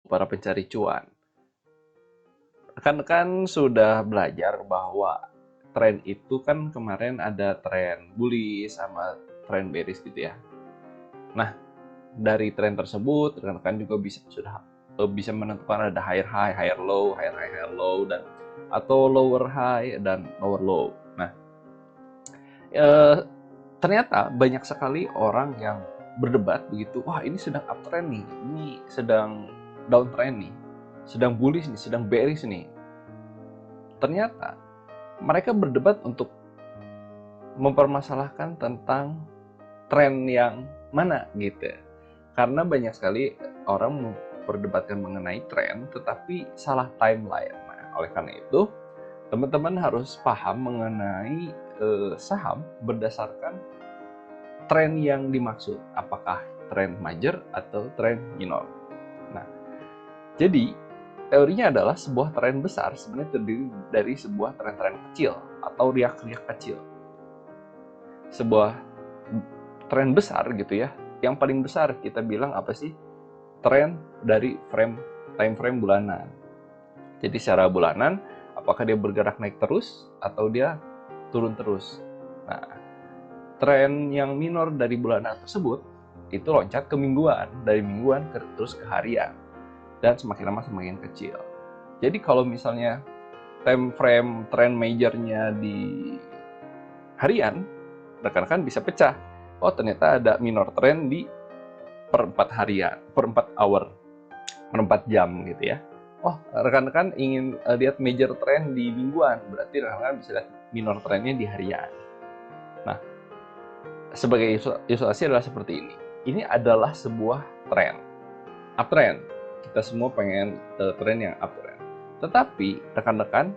para pencari cuan. Rekan-rekan sudah belajar bahwa tren itu kan kemarin ada tren bullish sama tren bearish gitu ya. Nah, dari tren tersebut rekan-rekan juga bisa menentukan ada higher high, higher low, higher high, higher low, dan atau lower high dan lower low. Nah, ternyata banyak sekali orang yang berdebat begitu, wah ini sedang uptrend nih, ini sedang downtrend nih, sedang bullish nih, sedang bearish nih. Ternyata mereka berdebat untuk mempermasalahkan tentang tren yang mana gitu. Karena banyak sekali orang memperdebatkan mengenai tren tetapi salah timeline. Nah, oleh karena itu, teman-teman harus paham mengenai saham berdasarkan tren yang dimaksud, apakah tren major atau tren minor. Nah, jadi teorinya adalah sebuah tren besar sebenarnya terdiri dari sebuah tren-tren kecil atau riak-riak kecil. Sebuah tren besar gitu ya, yang paling besar kita bilang apa sih? Tren dari time frame bulanan. Jadi secara bulanan, apakah dia bergerak naik terus atau dia turun terus. Nah, tren yang minor dari bulanan tersebut itu loncat ke mingguan, dari mingguan terus ke harian, dan semakin lama semakin kecil. Jadi kalau misalnya time frame tren majornya di harian, rekan-rekan bisa pecah. Oh, ternyata ada minor trend di per 4 harian, per 4 hour, per 4 jam gitu ya. Oh, rekan-rekan ingin lihat major trend di mingguan, berarti rekan-rekan bisa lihat minor trendnya di harian. Nah, sebagai ilustrasi adalah seperti ini. Ini adalah sebuah tren, uptrend. Kita semua pengen tren yang uptrend. Tetapi rekan-rekan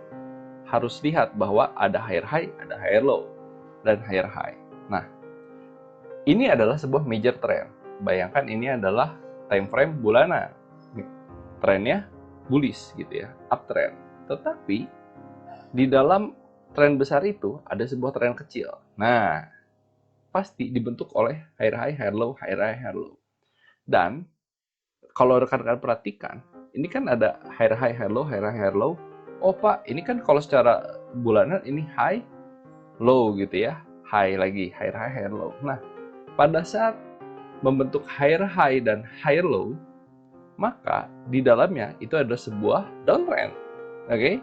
harus lihat bahwa ada higher high, ada higher low, dan higher high. Nah, ini adalah sebuah major trend. Bayangkan ini adalah time frame bulanan. Trennya bullish gitu ya, uptrend. Tetapi di dalam tren besar itu ada sebuah tren kecil. Nah, pasti dibentuk oleh higher high, higher low, higher high, higher low. Dan kalau rekan-rekan perhatikan, ini kan ada higher high, higher low, higher high, higher low. Oh Pak, ini kan kalau secara bulanan ini high, low gitu ya. High lagi, higher high, higher low. Nah, pada saat membentuk higher high dan higher low, maka di dalamnya itu ada sebuah downtrend. Oke?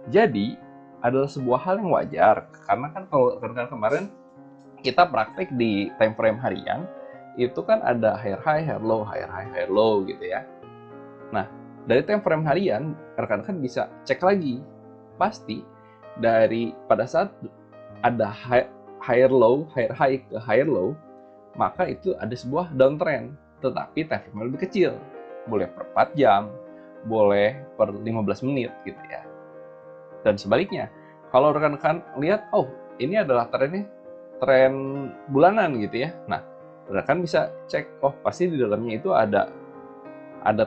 Jadi, adalah sebuah hal yang wajar. Karena kan kalau rekan-rekan kemarin kita praktek di time frame harian, itu kan ada higher high, higher low, higher high, higher low gitu ya. Nah, dari time frame harian, rekan-rekan bisa cek lagi. Pasti dari pada saat ada higher low, higher high ke higher low, maka itu ada sebuah downtrend, tetapi time frame lebih kecil. Boleh per 4 jam, boleh per 15 menit gitu ya. Dan sebaliknya, kalau rekan-rekan lihat, oh ini adalah trennya tren bulanan gitu ya. Nah, rekan bisa cek, oh pasti di dalamnya itu ada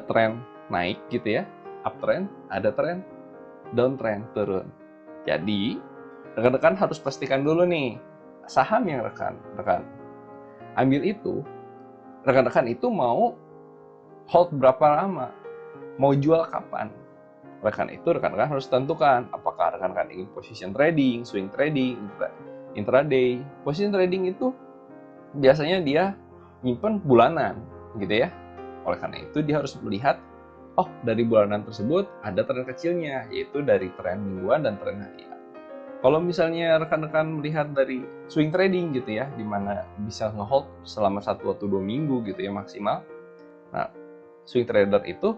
tren naik gitu ya, uptrend, ada tren downtrend, turun. Jadi, rekan-rekan harus pastikan dulu nih, saham yang rekan ambil itu, rekan-rekan itu mau hold berapa lama, mau jual kapan. Rekan itu rekan-rekan harus tentukan apakah rekan-rekan ingin position trading, swing trading, intraday. Position trading itu biasanya dia nyimpen bulanan gitu ya. Oleh karena itu dia harus melihat, oh dari bulanan tersebut ada tren kecilnya, yaitu dari tren mingguan dan tren harian. Kalau misalnya rekan-rekan melihat dari swing trading gitu ya, di mana bisa ngehold selama 1 atau 2 minggu gitu ya maksimal. Nah, swing trader itu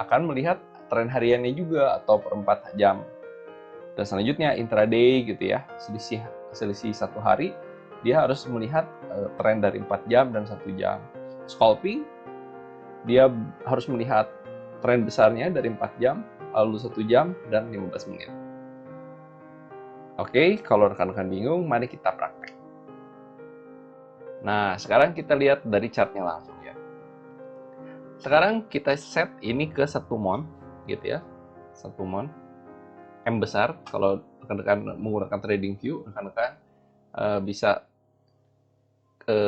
akan melihat tren hariannya juga atau per 4 jam. Dan selanjutnya intraday gitu ya, selisih 1 hari, dia harus melihat tren dari 4 jam dan 1 jam. Scalping, dia harus melihat tren besarnya dari 4 jam, lalu 1 jam, dan 15 menit. Oke, kalau rekan-rekan bingung, mari kita praktek. Nah, sekarang kita lihat dari chartnya langsung ya. Sekarang kita set ini ke 1 month gitu ya. 1 month. M besar, kalau rekan-rekan menggunakan trading view, rekan-rekan bisa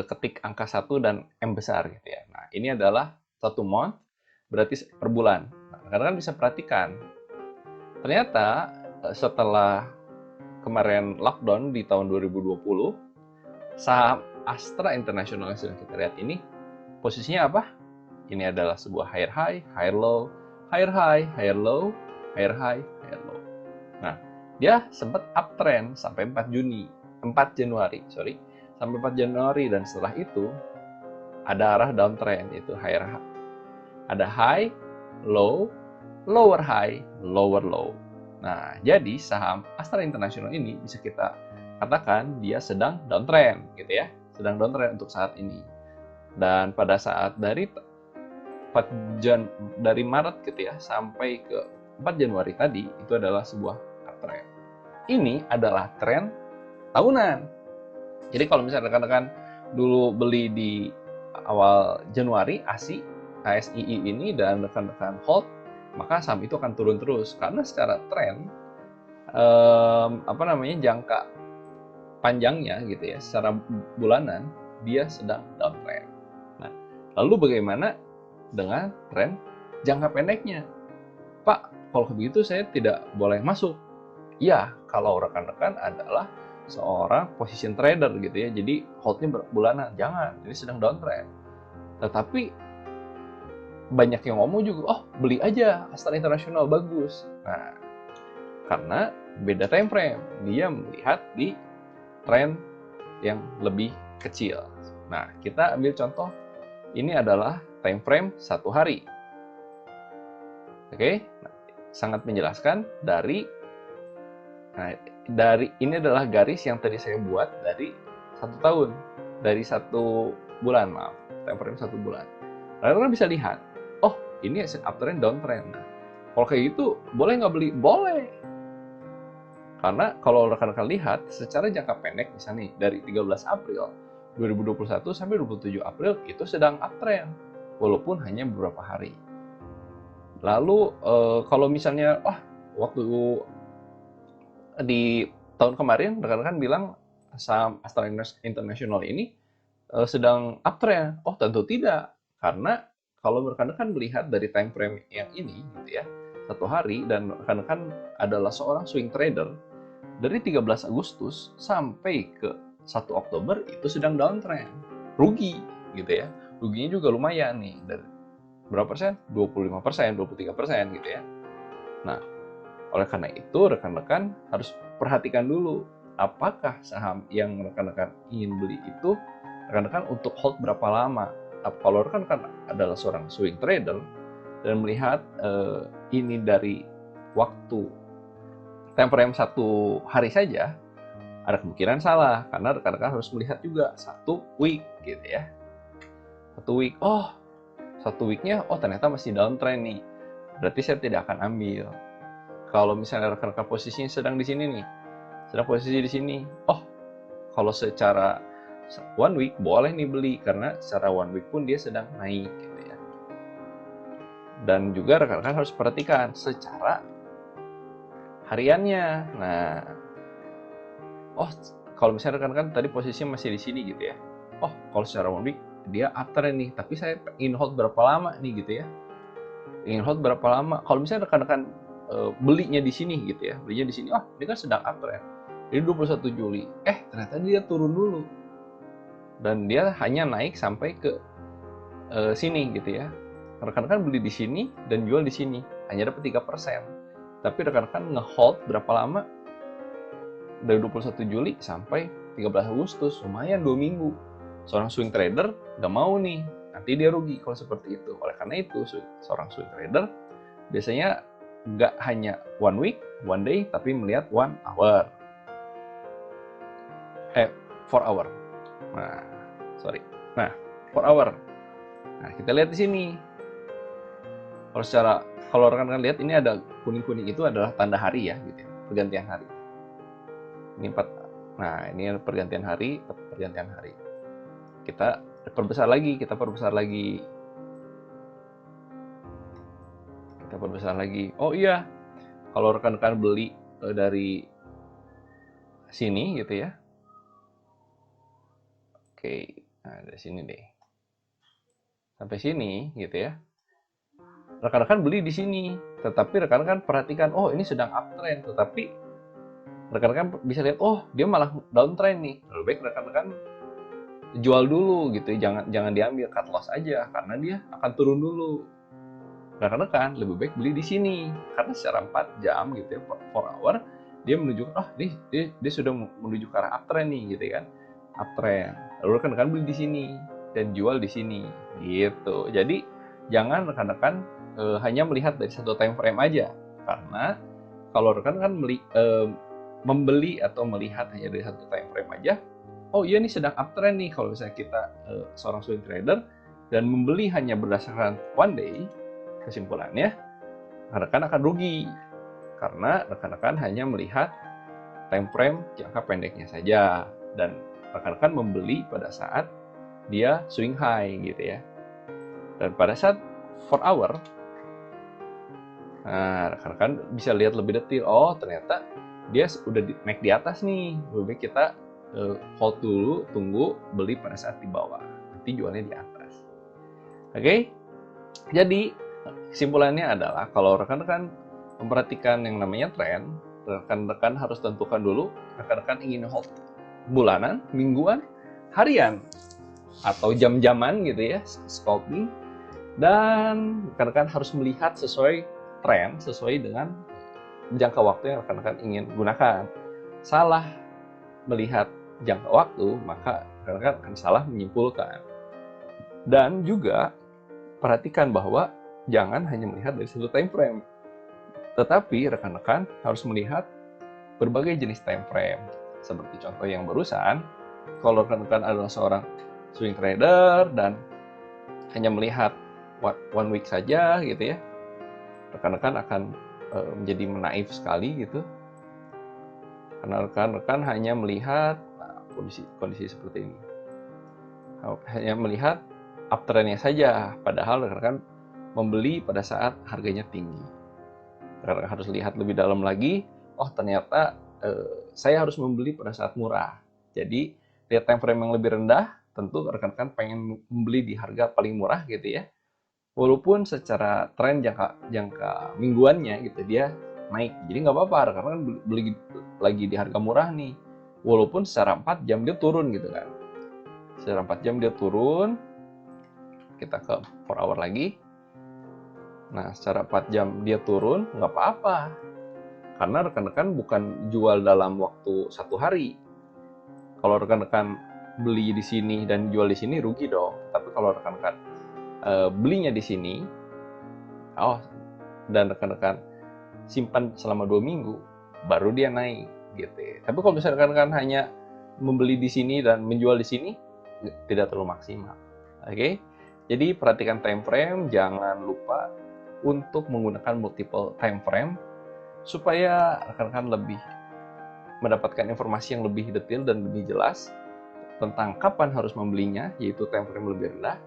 ketik angka 1 dan M besar gitu ya. Nah, ini adalah 1 month berarti per bulan. Nah, rekan-rekan bisa perhatikan, ternyata setelah kemarin lockdown di tahun 2020, saham Astra International yang sedang kita lihat ini, posisinya apa? Ini adalah sebuah higher high, higher low, higher high, higher low, higher high, higher low. Nah, dia sempat uptrend sampai 4 Januari, sampai 4 Januari, dan setelah itu ada arah downtrend, itu higher high. Ada high, low, lower high, lower low. Nah, jadi saham Astra International ini bisa kita katakan dia sedang downtrend gitu ya, sedang downtrend untuk saat ini. Dan pada saat dari Maret gitu ya sampai ke 4 Januari tadi, itu adalah sebuah uptrend. Ini adalah tren tahunan. Jadi kalau misalnya rekan-rekan dulu beli di awal Januari ASII ini dan rekan-rekan hold, maka saham itu akan turun terus karena secara tren jangka panjangnya gitu ya, secara bulanan dia sedang downtrend. Nah, lalu bagaimana dengan tren jangka pendeknya? Pak, kalau begitu saya tidak boleh masuk. Ya, kalau rekan-rekan adalah seorang position trader gitu ya, jadi holdnya bulanan, jangan, ini sedang downtrend. Tetapi banyak yang ngomong juga, oh beli aja Astra International bagus. Nah, karena beda time frame, dia melihat di tren yang lebih kecil. Nah, kita ambil contoh, ini adalah time frame 1 hari. Oke, nah, sangat menjelaskan dari ini adalah garis yang tadi saya buat dari 1 tahun, dari 1 bulan, maaf, time frame 1 bulan. Lalu bisa lihat, oh ini uptrend, downtrend. Nah, kalau kayak gitu, boleh nggak beli? Boleh. Karena kalau rekan-rekan lihat, secara jangka pendek, misalnya dari 13 April 2021 sampai 27 April, itu sedang uptrend, walaupun hanya beberapa hari. Lalu, kalau misalnya, waktu di tahun kemarin, rekan-rekan bilang saham Astra International ini sedang uptrend. Oh, tentu tidak. Karena kalau rekan-rekan melihat dari time frame yang ini, gitu ya, 1 hari, dan rekan-rekan adalah seorang swing trader, dari 13 Agustus sampai ke 1 Oktober itu sedang downtrend. Rugi, gitu ya. Ruginya juga lumayan nih. Dari berapa persen? 25%, 23% gitu ya. Nah, oleh karena itu, rekan-rekan harus perhatikan dulu, apakah saham yang rekan-rekan ingin beli itu, rekan-rekan untuk hold berapa lama. Kalau rekan-rekan adalah seorang swing trader dan melihat ini dari waktu time frame 1 hari saja, ada kemungkinan salah, karena rekan-rekan harus melihat juga 1 week gitu ya. 1 week, 1 weeknya, ternyata masih downtrend nih, berarti saya tidak akan ambil. Kalau misalnya rekan-rekan posisinya sedang di sini nih, sedang posisi di sini, kalau secara 1 week boleh nih beli, karena secara 1 week pun dia sedang naik gitu ya. Dan juga rekan-rekan harus perhatikan secara hariannya. Nah, kalau misalnya rekan-rekan tadi posisinya masih di sini gitu ya, kalau secara 1 week dia uptrend nih, tapi saya ingin hold berapa lama nih gitu ya, ingin hold berapa lama. Kalau misalnya rekan-rekan belinya di sini gitu ya, belinya di sini, ini kan sedang uptrend, jadi 21 Juli, ternyata dia turun dulu, dan dia hanya naik sampai ke sini gitu ya. Rekan-rekan beli di sini dan jual di sini, hanya dapat 3%. Tapi rekan-rekan nge-hold berapa lama? Dari 21 Juli sampai 13 Agustus, lumayan 2 minggu. Seorang swing trader nggak mau nih, nanti dia rugi kalau seperti itu. Oleh karena itu, seorang swing trader biasanya nggak hanya 1 week, 1 day, tapi melihat 1 hour. 4 hour. Nah, 4 hour. Nah, kita lihat di sini. Kalau rekan-rekan lihat, ini ada kuning-kuning, itu adalah tanda hari ya, gitu ya, pergantian hari. Ini 4. Nah, ini pergantian hari. Kita perbesar lagi. Oh iya, kalau rekan-rekan beli dari sini gitu ya. Oke, nah dari sini deh. Sampai sini gitu ya. rekan-rekan beli di sini, tetapi rekan-rekan perhatikan, oh ini sedang uptrend, tetapi rekan-rekan bisa lihat, oh dia malah downtrend nih. Lebih baik rekan-rekan jual dulu gitu, jangan diambil, cut loss aja karena dia akan turun dulu. Rekan-rekan lebih baik beli di sini karena secara 4 jam gitu ya, 4 hour dia menunjukkan, oh dia sudah menuju ke arah uptrend nih gitu kan, uptrend. Lalu rekan-rekan beli di sini dan jual di sini gitu. Jadi jangan rekan-rekan hanya melihat dari satu time frame aja, karena kalau rekan-rekan membeli atau melihat hanya dari satu time frame aja, oh iya nih sedang uptrend nih, kalau misalnya kita seorang swing trader dan membeli hanya berdasarkan one day, kesimpulannya rekan-rekan akan rugi karena rekan-rekan hanya melihat time frame jangka pendeknya saja dan rekan-rekan membeli pada saat dia swing high gitu ya. Dan pada saat 4 hour, nah rekan-rekan bisa lihat lebih detail, oh ternyata dia udah naik di atas nih, lebih baik kita hold dulu, tunggu beli pada saat di bawah, nanti jualnya di atas. Oke, jadi kesimpulannya adalah kalau rekan-rekan memperhatikan yang namanya tren, rekan-rekan harus tentukan dulu rekan-rekan ingin hold bulanan, mingguan, harian, atau jam-jaman gitu ya, scalping. Dan rekan-rekan harus melihat sesuai tren, sesuai dengan jangka waktu yang rekan-rekan ingin gunakan. Salah melihat jangka waktu, maka rekan-rekan akan salah menyimpulkan. Dan juga perhatikan bahwa jangan hanya melihat dari satu time frame, tetapi rekan-rekan harus melihat berbagai jenis time frame. Seperti contoh yang barusan, kalau rekan-rekan adalah seorang swing trader dan hanya melihat one week saja gitu ya, rekan-rekan akan menjadi naif sekali gitu, karena rekan-rekan hanya melihat kondisi seperti ini, hanya melihat uptrendnya saja, padahal rekan-rekan membeli pada saat harganya tinggi. Rekan-rekan harus lihat lebih dalam lagi, oh ternyata saya harus membeli pada saat murah. Jadi lihat time frame yang lebih rendah, tentu rekan-rekan pengen membeli di harga paling murah gitu ya. Walaupun secara tren jangka mingguannya gitu dia naik, jadi nggak apa-apa, rekan-rekan beli lagi di harga murah nih. Walaupun secara 4 jam dia turun gitu kan. Secara 4 jam dia turun, kita ke 4 hour lagi. Nah, secara 4 jam dia turun, nggak apa-apa. Karena rekan-rekan bukan jual dalam waktu 1 hari. Kalau rekan-rekan beli di sini dan jual di sini rugi dong. Tapi kalau rekan-rekan belinya di sini, dan rekan-rekan simpan selama 2 minggu, baru dia naik gitu. Tapi kalau misalnya rekan-rekan hanya membeli di sini dan menjual di sini, tidak terlalu maksimal. Oke? Jadi perhatikan time frame, jangan lupa untuk menggunakan multiple time frame supaya rekan-rekan lebih mendapatkan informasi yang lebih detail dan lebih jelas tentang kapan harus membelinya, yaitu time frame lebih rendah,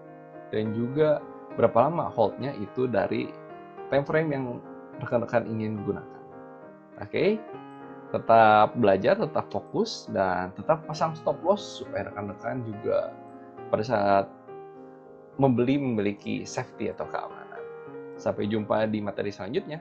dan juga berapa lama holdnya itu dari time frame yang rekan-rekan ingin gunakan. Oke? Tetap belajar, tetap fokus, dan tetap pasang stop loss supaya rekan-rekan juga pada saat membeli memiliki safety atau keamanan. Sampai jumpa di materi selanjutnya.